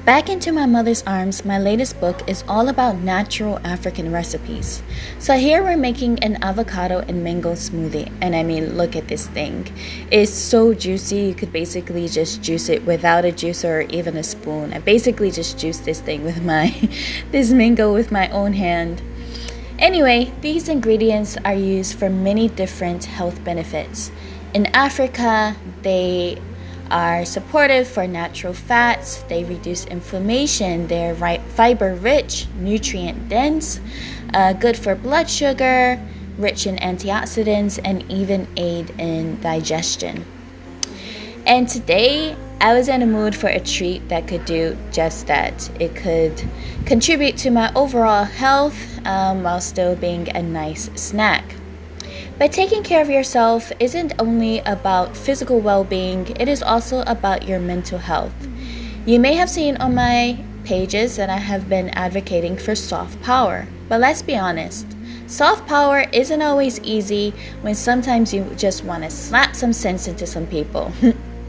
Back into My Mother's Arms, my latest book is all about natural African recipes. So here we're making an avocado and mango smoothie. And I mean, look at this thing. It's so juicy, you could basically just juice it without a juicer or even a spoon. I basically just juiced this thing with this mango with my own hand. Anyway, these ingredients are used for many different health benefits. In Africa, they are supportive for natural fats, they reduce inflammation, they're fiber rich, nutrient dense, good for blood sugar, rich in antioxidants, and even aid in digestion. And today, I was in a mood for a treat that could do just that. It could contribute to my overall health while still being a nice snack. But taking care of yourself isn't only about physical well-being, it is also about your mental health. You may have seen on my pages that I have been advocating for soft power. But let's be honest, soft power isn't always easy when sometimes you just want to slap some sense into some people.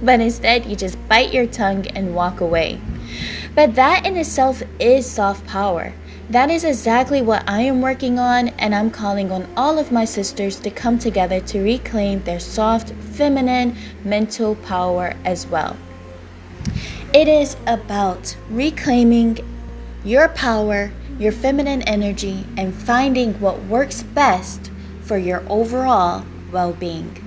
But instead, you just bite your tongue and walk away. But that in itself is soft power. That is exactly what I am working on, and I'm calling on all of my sisters to come together to reclaim their soft, feminine, mental power as well. It is about reclaiming your power, your feminine energy, and finding what works best for your overall well-being.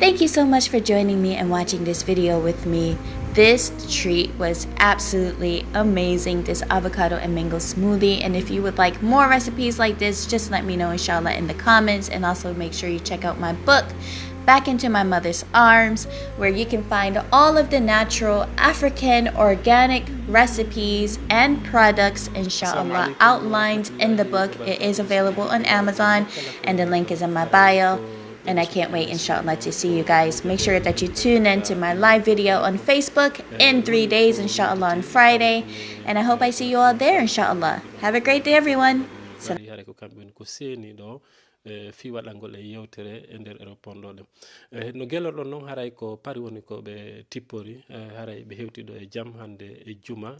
Thank you so much for joining me and watching this video with me. This treat was absolutely amazing, this avocado and mango smoothie. And if you would like more recipes like this, just let me know, inshallah, in the comments. And also make sure you check out my book, Back into My Mother's Arms, where you can find all of the natural African organic recipes and products, inshallah, outlined in the book. It is available on Amazon, and the link is in my bio. And I can't wait, inshallah, to see you guys. Make sure that you tune in to my live video on Facebook in 3 days, inshallah, on Friday. And I hope I see you all there, inshallah. Have a great day, everyone. fi waɗangol e yewtere e nder repondoɗe no gelorɗon noon haray ko pari woni ko ɓe tippori haray ɓe hewtiɗo e jaam hande e juma